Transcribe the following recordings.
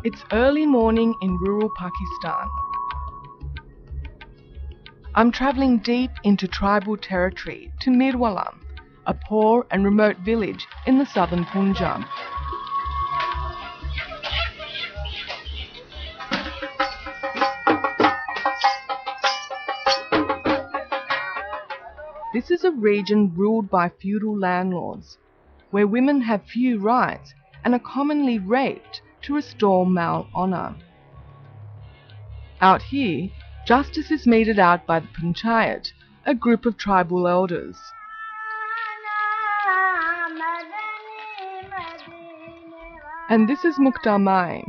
It's early morning in rural Pakistan. I'm travelling deep into tribal territory to Mirwala, a poor and remote village in the southern Punjab. This is a region ruled by feudal landlords, where women have few rights and are commonly raped to restore male honour. Out here, justice is meted out by the panchayat, a group of tribal elders. And this is Mukhtar Mai.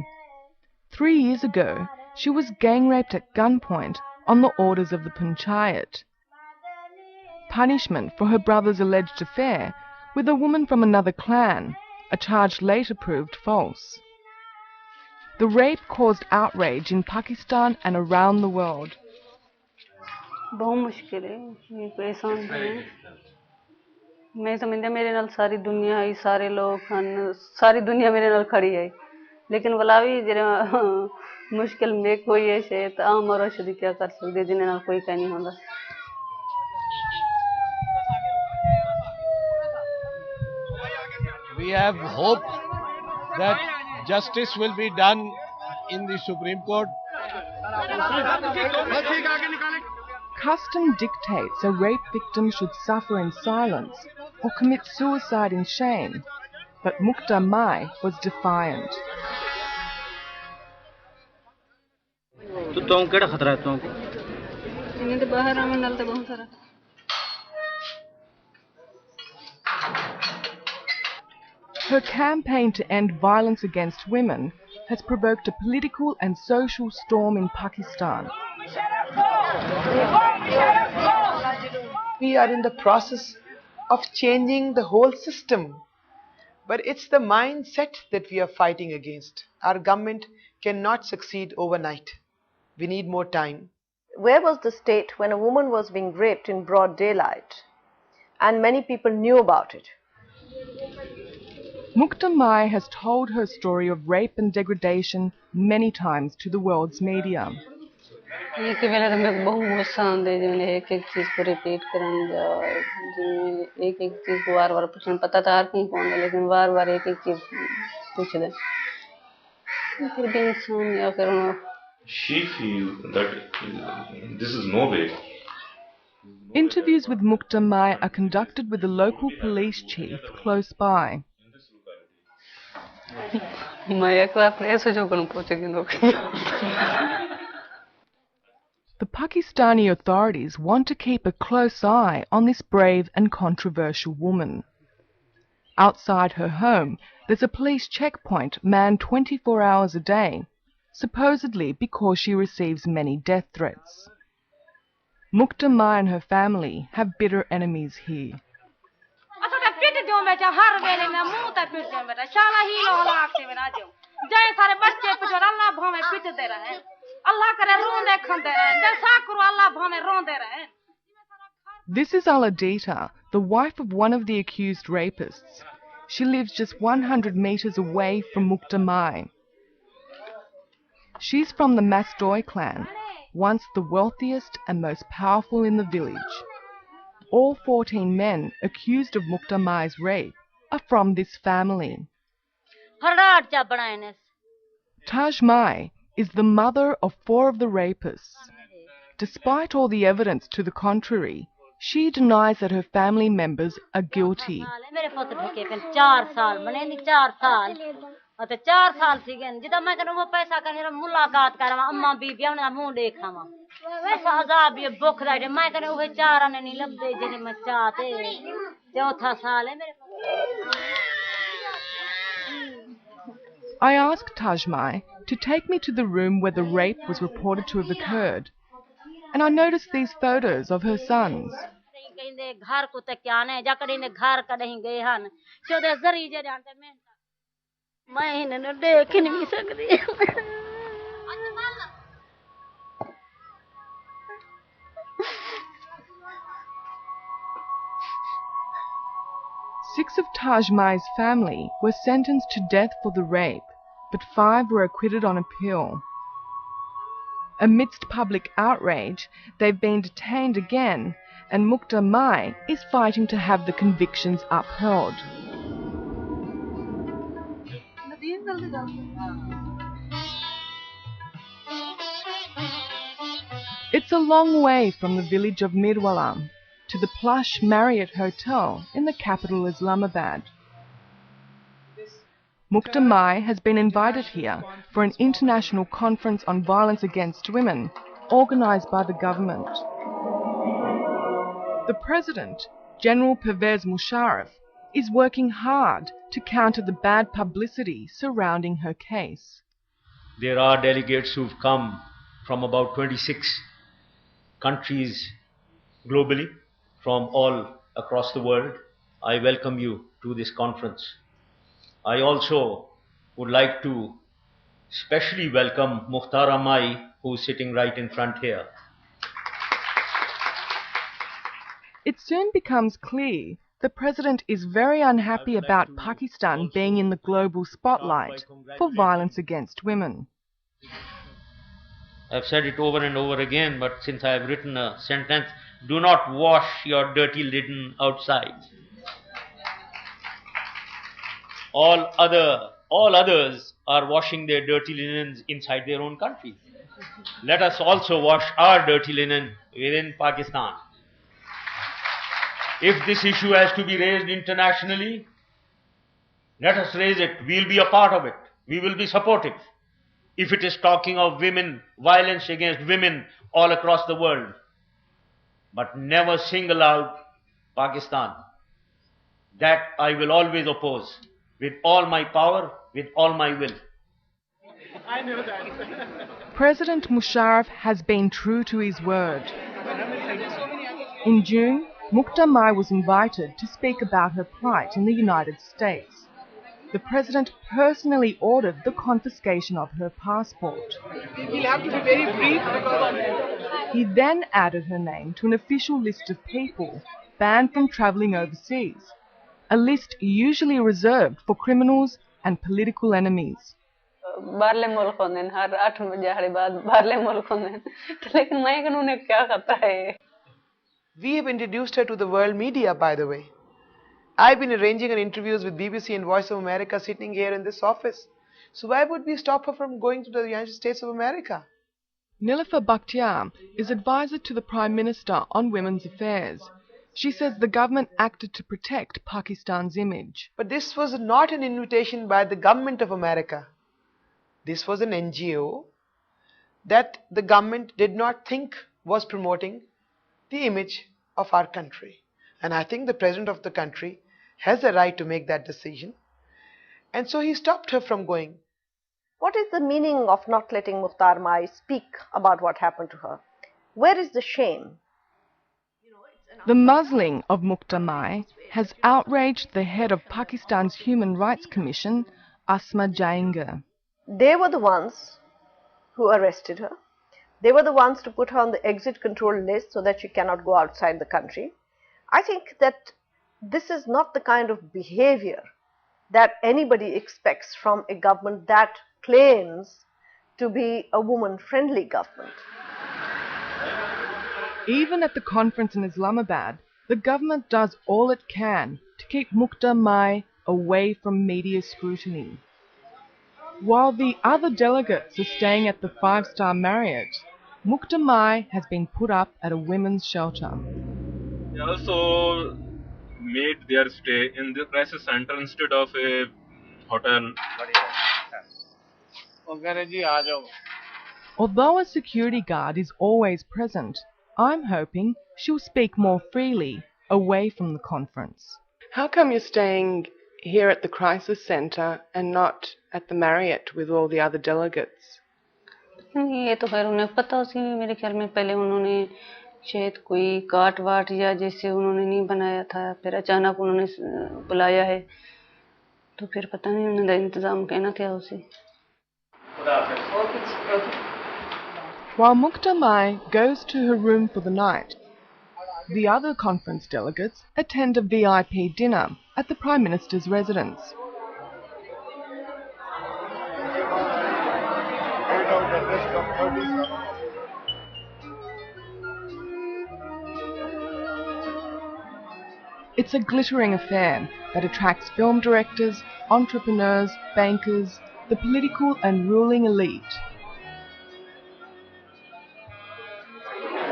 3 years ago, she was gang raped at gunpoint on the orders of the panchayat. Punishment for her brother's alleged affair with a woman from another clan, a charge later proved false. The rape caused outrage in Pakistan and around the world. बहुत मुश्किल है, ये परेशान है। मैं समझदा मेरे नाल सारी दुनिया है, सारे लोग हैं, सारी दुनिया मेरे नाल खड़ी है। लेकिन वलावी जरा मुश्किल में कोई ऐसे तो आम और शुद्ध क्या कर सकते जिन्हें नाल कोई कह नहीं होता। We have hope that justice will be done in the Supreme Court. Custom dictates a rape victim should suffer in silence or commit suicide in shame, but Mukhtar Mai was defiant. Her campaign to end violence against women has provoked a political and social storm in Pakistan. We are in the process of changing the whole system, but it's the mindset that we are fighting against. Our government cannot succeed overnight. We need more time. Where was the state when a woman was being raped in broad daylight and many people knew about it? Mukhtar Mai has told her story of rape and degradation many times to the world's media. एक वेले तो मैं बहुत गुस्सा आंदे जिन्हें एक-एक चीज को रिपीट करन जाओ, एक-एक चीज को बार-बार पूछन पता था हर कहीं कौन है लेकिन बार-बार एक-एक चीज पूछ दे। फिर भी इंसान या फिर She feels that this is no way. Interviews with Mukhtar Mai are conducted with the local police chief close by. The Pakistani authorities want to keep a close eye on this brave and controversial woman. Outside her home, there's a police checkpoint manned 24 hours a day, supposedly because she receives many death threats. Mukhtar Mai and her family have bitter enemies here. This is Aladita, the wife of one of the accused rapists. She lives just 100 meters away from Mukhtar Mai. She's from the Masdoi clan, once the wealthiest and most powerful in the village. All 14 men accused of Mukhtar Mai's rape are from this family. Taj Mai is the mother of 4 of the rapists. Despite all the evidence to the contrary, she denies that her family members are guilty. I asked Taj Mai to take me to the room where the rape was reported to have occurred, and I noticed these photos of her sons. Six of Taj Mai's family were sentenced to death for the rape, but 5 were acquitted on appeal. Amidst public outrage, they've been detained again, and Mukhtar Mai is fighting to have the convictions upheld. It's a long way from the village of Mirwala to the plush Marriott Hotel in the capital Islamabad. Mukhtar Mai has been invited here for an international conference on violence against women, organised by the government. The President, General Pervez Musharraf, is working hard to counter the bad publicity surrounding her case. There are delegates who've come from about 26 countries globally, from all across the world. I welcome you to this conference. I also would like to specially welcome Mukhtar Mai, who is sitting right in front here. It soon becomes clear the President is very unhappy about Pakistan being in the global spotlight for violence against women. I've said it over and over again, but since I have written a sentence, do not wash your dirty linen outside. All others are washing their dirty linens inside their own countries. Let us also wash our dirty linen within Pakistan. If this issue has to be raised internationally, let us raise it. We'll be a part of it. We will be supportive. If it is talking of women, violence against women all across the world, but never single out Pakistan. That I will always oppose with all my power, with all my will. President Musharraf has been true to his word. In June, Mukhtar Mai was invited to speak about her plight in the United States. The President personally ordered the confiscation of her passport. We'll have to be very brief. He then added her name to an official list of people banned from travelling overseas, a list usually reserved for criminals and political enemies. बाहरले मुल्क होंदे न हर 8 बजे बाद बाहरले मुल्क होंदे न लेकिन मैं कानून क्या करता है. We have introduced her to the world media, by the way. I've been arranging her interviews with BBC and Voice of America sitting here in this office. So why would we stop her from going to the United States of America? Niloufar Bakhtiar is advisor to the Prime Minister on women's affairs. She says the government acted to protect Pakistan's image. But this was not an invitation by the government of America. This was an NGO that the government did not think was promoting the image of our country. And I think the President of the country has a right to make that decision. And so he stopped her from going. What is the meaning of not letting Mukhtar Mai speak about what happened to her? Where is the shame? The muzzling of Mukhtar Mai has outraged the head of Pakistan's Human Rights Commission, Asma Jahangir. They were the ones who arrested her. They were the ones to put her on the exit control list so that she cannot go outside the country. I think that this is not the kind of behavior that anybody expects from a government that claims to be a woman-friendly government. Even at the conference in Islamabad, the government does all it can to keep Mukhtar Mai away from media scrutiny. While the other delegates are staying at the 5-star Marriott, Mukhtar Mai has been put up at a women's shelter. They also made their stay in the crisis center instead of a hotel. Although a security guard is always present, I'm hoping she'll speak more freely away from the conference. How come you're staying here at the crisis center and not at the Marriott with all the other delegates? ये तो खैर उन्हें पता उसी में मेरे ख्याल में पहले उन्होंने शायद कोई काट वाट या जैसे उन्होंने नहीं बनाया था, फिर अचानक उन्होंने बुलाया है, तो फिर पता नहीं उन्होंने इंतजाम कहना क्या उसे. While Mukhtar Mai goes to her room for the night, the other conference delegates attend a VIP dinner at the Prime Minister's residence. It's a glittering affair that attracts film directors, entrepreneurs, bankers, the political and ruling elite.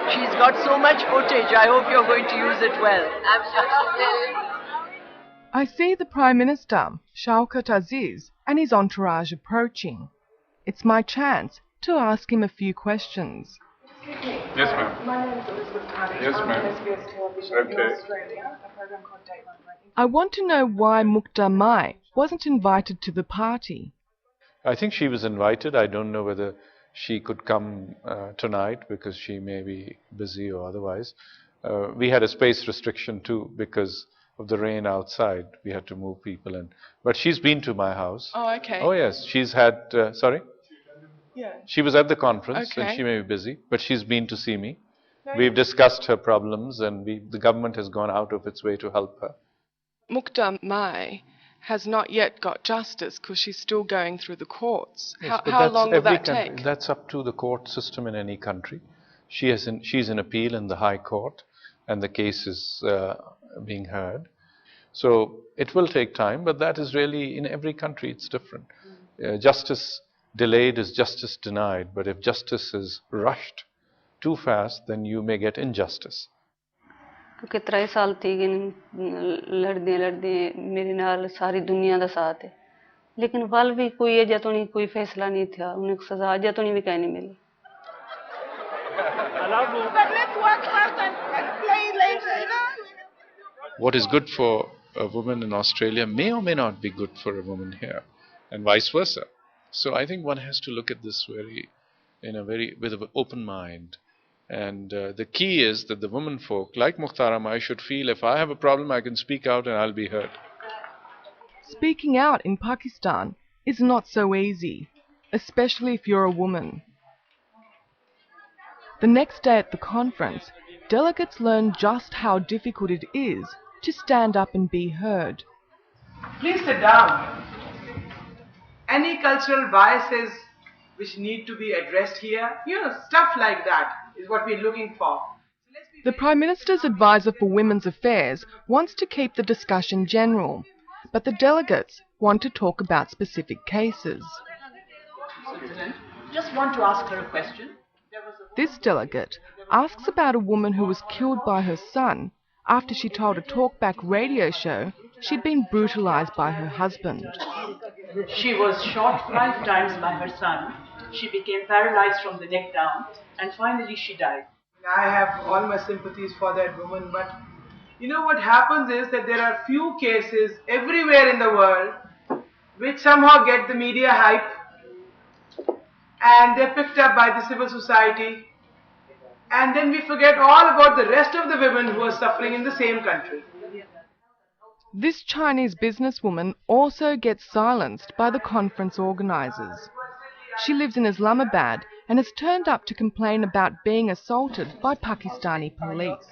She's got so much footage. I hope you're going to use it well. I see the Prime Minister, Shaukat Aziz, and his entourage approaching. It's my chance to ask him a few questions. Yes, ma'am. Yes, ma'am. Okay. I want to know why Mukhtar Mai wasn't invited to the party. I think she was invited. I don't know whether she could come tonight because she may be busy or otherwise. We had a space restriction too because of the rain outside. We had to move people in. But she's been to my house. Oh, okay. Oh, yes. She's had... sorry? Yeah. She was at the conference Okay. and she may be busy, but she's been to see me. We've discussed her problems and the government has gone out of its way to help her. Mukhtar Mai has not yet got justice because she's still going through the courts. Yes, but How that's long will every that country. take? That's up to the court system in any country. She's in appeal in the High Court and the case is being heard. So it will take time, but that is really in every country it's different. Justice delayed is justice denied, but if justice is rushed too fast, then you may get injustice. कितने साल थी कि लड़दे मेरे नाल सारी दुनिया दा साथ है लेकिन वाल भी कोई अजे तो नहीं कोई फैसला नहीं था उन्हें सजा अजे तो नहीं भी कहीं नहीं मिली What is good for a woman in Australia may or may not be good for a woman here, and vice versa. So I think one has to look at this with an open mind. And the key is that the women folk, like Mukhtar Mai, should feel if I have a problem, I can speak out and I'll be heard. Speaking out in Pakistan is not so easy, especially if you're a woman. The next day at the conference, delegates learn just how difficult it is to stand up and be heard. Please sit down. Any cultural biases which need to be addressed here, stuff like that is what we're looking for. The Prime Minister's advisor for Women's Affairs wants to keep the discussion general, but the delegates want to talk about specific cases. Just want to ask her a question. This delegate asks about a woman who was killed by her son after she told a talkback radio show she'd been brutalized by her husband. She was shot 5 times by her son. She became paralyzed from the neck down and finally she died. I have all my sympathies for that woman, but what happens is that there are few cases everywhere in the world which somehow get the media hype and they're picked up by the civil society, and then we forget all about the rest of the women who are suffering in the same country. This Chinese businesswoman also gets silenced by the conference organisers. She lives in Islamabad and has turned up to complain about being assaulted by Pakistani police.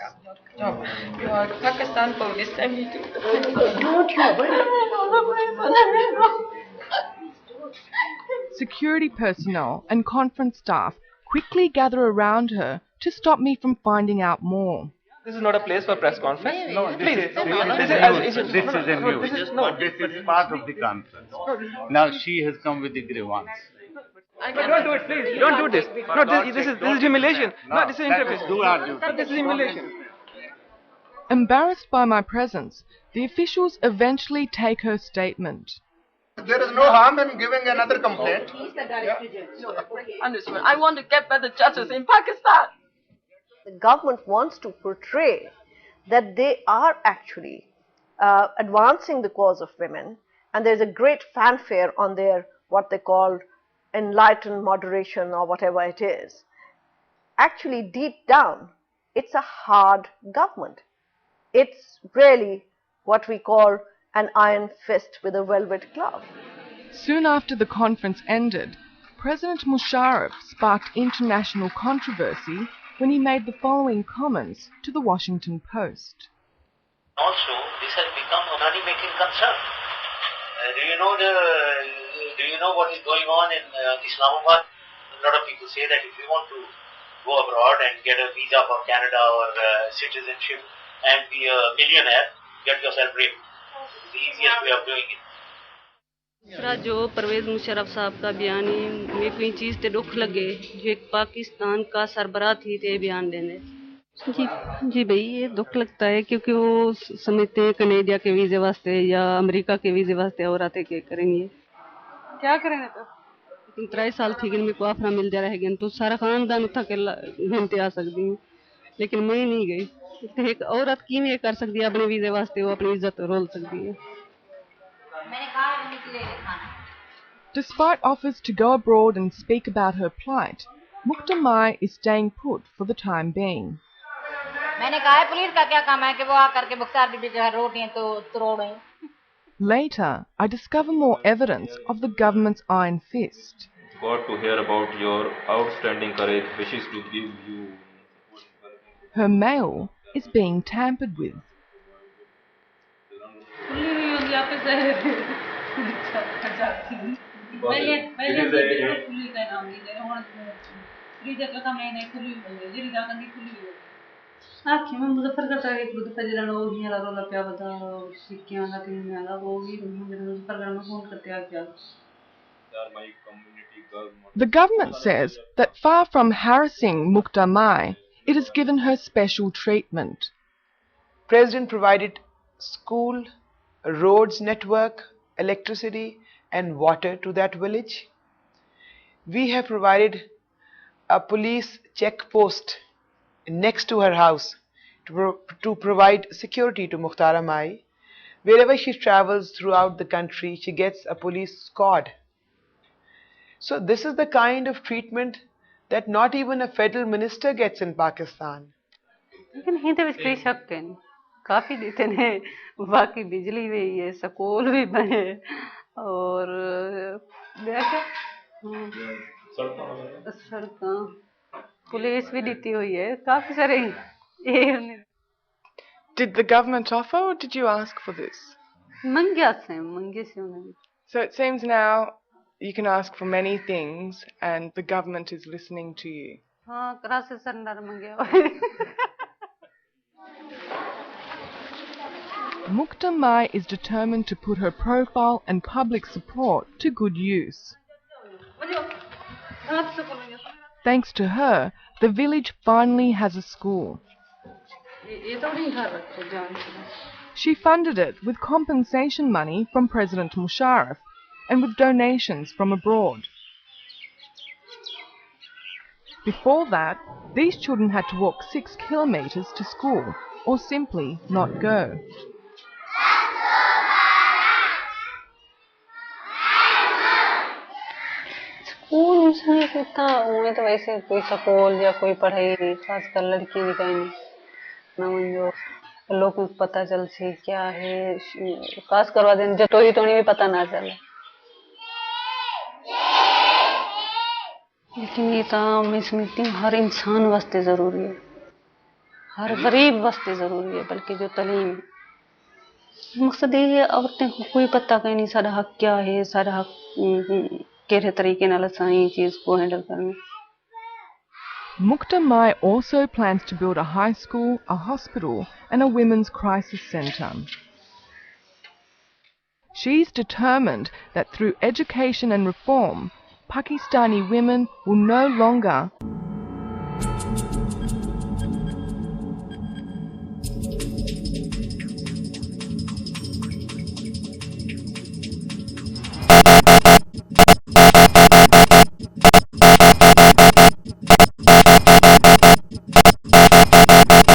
Pakistan police. Security personnel and conference staff quickly gather around her to stop me from finding out more. This is not a place for press conference. No, This is a news. This is part of the conference. Now she has come with the grievance. But don't do it, please. Don't do this. No, this is humiliation. No, this is interference. No, this is humiliation. Embarrassed by my presence, the officials eventually take her statement. There is no harm in giving another complaint. Understood. I want to get better judges in Pakistan. The government wants to portray that they are actually advancing the cause of women, and there's a great fanfare on their what they call enlightened moderation or whatever it is. Actually, deep down, it's a hard government. It's really what we call an iron fist with a velvet glove. Soon after the conference ended, President Musharraf sparked international controversy when he made the following comments to the Washington Post. Also, this has become a money-making concern. Do you know what is going on in Islamabad? A lot of people say that if you want to go abroad and get a visa for Canada or citizenship and be a millionaire, get yourself raped. It's the easiest way of doing it. दूसरा जो परवेज मुशर्रफ साहब का बयान है, मेरे को ये चीज़ ते दुख लगे जो एक पाकिस्तान का सरबराह थी ते बयान देने। जी भाई ये दुख लगता है क्योंकि वो समझते हैं कनाडा के वीज़े वास्ते या अमेरिका के वीज़े वास्ते और आते क्या करेंगे, क्या करेंगे तो 3 साल थी कि मेरे को आफरा मिल जा रहेगा तो सारा खानदान उठा के घूमते आ सकती हूँ, लेकिन मैं नहीं गई। तो एक औरत की में कर सकती है अपने वीज़े वास्ते, वो अपनी इज्जत रोल सकती है। Despite offers to go abroad and speak about her plight, Mukhtar Mai is staying put for the time being. मैंने कहा है पुलिस का क्या काम है कि वो आकर के मुख्तार बीबी के घर रोटियां तो तोड़ें। Later, I discover more evidence of the government's iron fist. Got to hear about your outstanding courage, wishes to give you. Her mail is being tampered with. The government says that far from harassing Mukhtar Mai, it has given her special treatment. President provided school, roads network, electricity and water to that village. We have provided a police check post next to her house to provide security to Mukhtar Mai. Wherever she travels throughout the country, she gets a police squad. So this is the kind of treatment that not even a federal minister gets in Pakistan. लेकिन हिंदे विच कोई शक नहीं, काफी देते ने, बाकी बिजली भी है, स्कूल भी बने और सड़कां पुलिस भी देती हुई है, काफी सारे। Did the government offer or did you ask for this? मंगे से उन्होंने। So it seems now you can ask for many things and the government is listening to you. हाँ, करासे सरदार मंगे। Mukhtar Mai is determined to put her profile and public support to good use. Thanks to her, the village finally has a school. She funded it with compensation money from President Musharraf and with donations from abroad. Before that, these children had to walk 6 kilometers to school or simply not go. School में कितना उन्हें तो वैसे कोई school या कोई पढ़ाई नहीं, खासकर लड़की भी कहीं नहीं ना जो लोगों को पता चल सी क्या है, खास करवा दें जो तो भी पता ना चले। लेकिन ये काम मैं समझती हूँ हर इंसान वास्ते जरूरी है, हर गरीब वास्ते जरूरी है, बल्कि जो तालीम मकसद ये है औरतें को कोई पता कहीं नहीं सारा हक क्या है, सारा हक केरे तरीके नाल सारी चीज को हैंडल करना। Mukhtar Mai also plans to build a high school, a hospital and a women's crisis centre. She's determined that through education and reform, Pakistani women will no longer